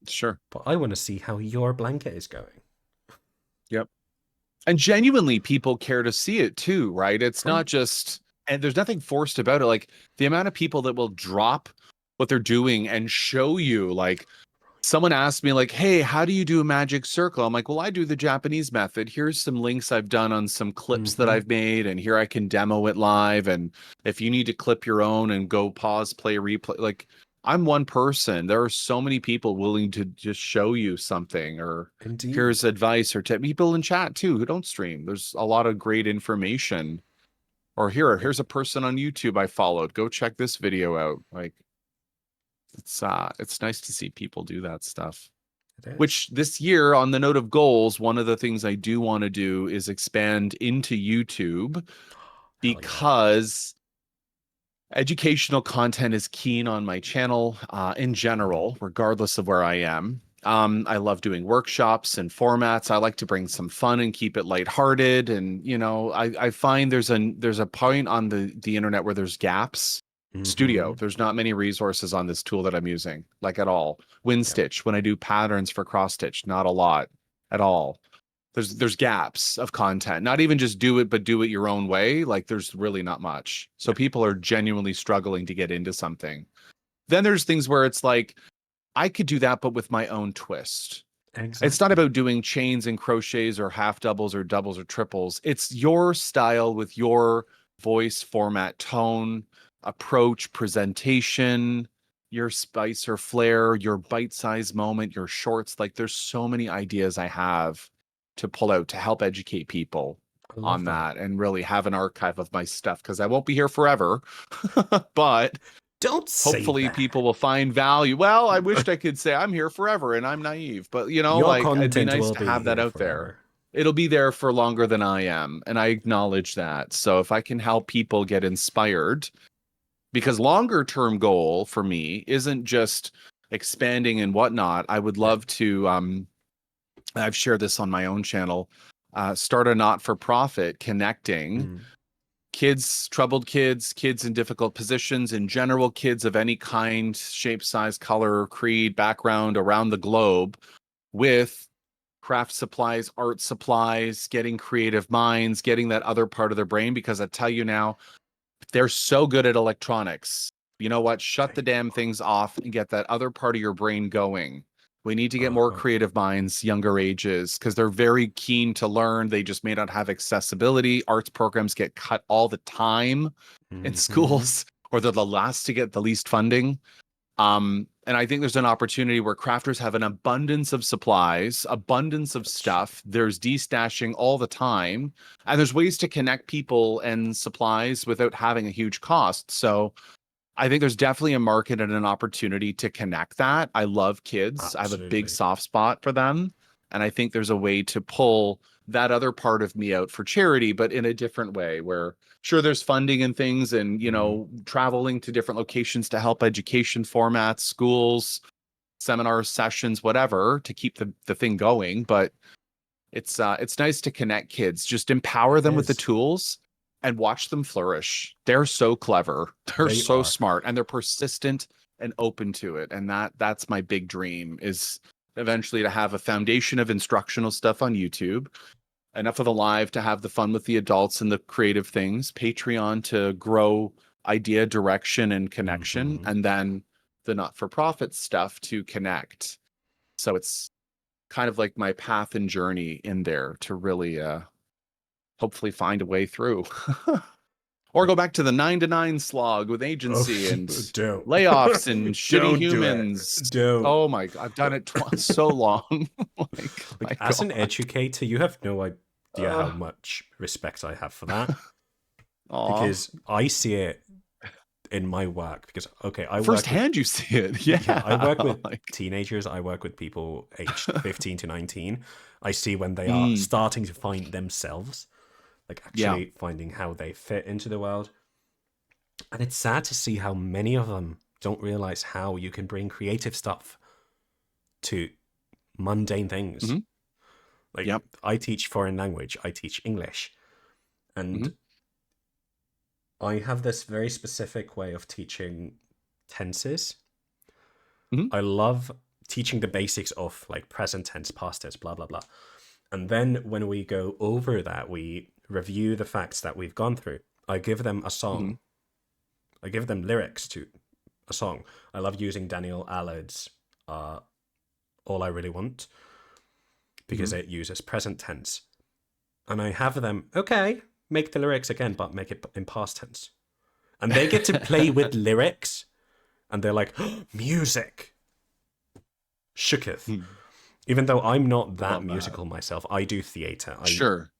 Sure. but I want to see how your blanket is going. Yep. And genuinely, people care to see it too, right? It's Right. not just, and there's nothing forced about it. Like the amount of people that will drop what they're doing and show you, like, someone asked me, like, hey, how do you do a magic circle? I'm like, well, I do the Japanese method. Here's some links I've done on some clips that Mm-hmm. I've made, and here I can demo it live. And if you need to clip your own and go pause, play, replay, like, I'm one person. There are so many people willing to just show you something, or here's Indeed. advice or tip. People in chat too who don't stream. There's a lot of great information. Or Yep. here's a person on YouTube I followed. Go check this video out. Like, it's nice to see people do that stuff. It is. Which this year, on the note of goals, one of the things I do want to do is expand into YouTube, Hell yeah. because educational content is keen on my channel in Mm-hmm. general, regardless of where I am. I love doing workshops and formats. I like to bring some fun and keep it lighthearted. And I find there's a point on the internet where there's gaps. Studio, Mm-hmm. there's not many resources on this tool that I'm using, like at all. Yep. WinStitch, when I do patterns for cross stitch, not a lot at all. There's gaps of content. Not even just do it, but do it your own way. Like there's really not much. So Yep. people are genuinely struggling to get into something. Then there's things where it's like, I could do that, but with my own twist. It's not Exactly. about doing chains and crochets or half doubles or doubles or triples. It's your style with your voice, format, tone, approach, presentation, your spice or flair, your bite-sized moment, your shorts. Like there's so many ideas I have to pull out to help educate people I love on that. that and really have an archive of my stuff, because I won't be here forever. But Don't say hopefully that. people will find value. Well, I wished I could say I'm here forever and I'm naive, but Your like it'd be content nice will to be have that here out there. forever. It'll be there for longer than I am, and I acknowledge that. So if I can help people get inspired, because longer term goal for me isn't just expanding and whatnot. I would Yep. love to I've shared this on my own channel, start a not for profit connecting Mm. kids, troubled kids, kids in difficult positions, in general, kids of any kind, shape, size, color, creed, background around the globe, with craft supplies, art supplies, getting creative minds, getting that other part of their brain. Because I tell you now, they're so good at electronics. You know what? Shut the They damn are. things off and get that other part of your brain going. We need to get more Uh-huh. creative minds, younger ages, because they're very keen to learn. They just may not have accessibility. Arts programs get cut all the time in Mm-hmm. schools, or they're the last to get the least funding. And I think there's an opportunity where crafters have an abundance of supplies, abundance of That's true. stuff. There's destashing all the time, and there's ways to connect people and supplies without having a huge cost. So I think there's definitely a market and an opportunity to connect that. I love kids. I have a big Absolutely. soft spot for them. And I think there's a way to pull that other part of me out for charity, but in a different way, where sure there's funding and things, and Mm-hmm. traveling to different locations to help education formats, schools, seminars, sessions, whatever, to keep the thing going. But it's nice to connect kids, just empower It them with the is. tools and watch them flourish. They're so clever, they're They so are. smart, and they're persistent and open to it. And that's my big dream, is eventually to have a foundation of instructional stuff on YouTube, enough of the live to have the fun with the adults and the creative things, Patreon to grow idea, direction, and connection, Mm-hmm. and then the not-for-profit stuff to connect. So it's kind of like my path and journey in there to really hopefully find a way through. Or go back to the 9 to 9 slog with Oh, agency and don't. layoffs and shitty Don't do it. humans. Don't. Oh my God, I've done it so long. Like, Like, my as an God. educator, you have no idea how Uh, much respect I have for that, aw. because I see it in my work. Because, okay, I work with, Firsthand, you see it. yeah, I Yeah. work with Like, teenagers, I work with people aged 15 to 19. I see when they are mm, starting to find themselves, like yeah. actually finding how they fit into the world. And it's sad to see how many of them don't realize how you can bring creative stuff to mundane things. Hmm. Like, Yep. I teach foreign language, I teach English, Hmm. and I have this very specific way of teaching tenses. Hmm. I love teaching the basics of like present tense, past tense, blah blah blah. And then when we go over that, we review the facts that we've gone through. I give them a Hmm. song. I give them lyrics to a song. I love using Daniel Allard's All I Really Want because Hmm. it uses present tense. And I have them, okay, make the lyrics again, but make it in past tense. And they get to play with lyrics, and they're like, oh, music, shooketh. Even though I'm not that Love that. musical myself, I do theatre. Sure.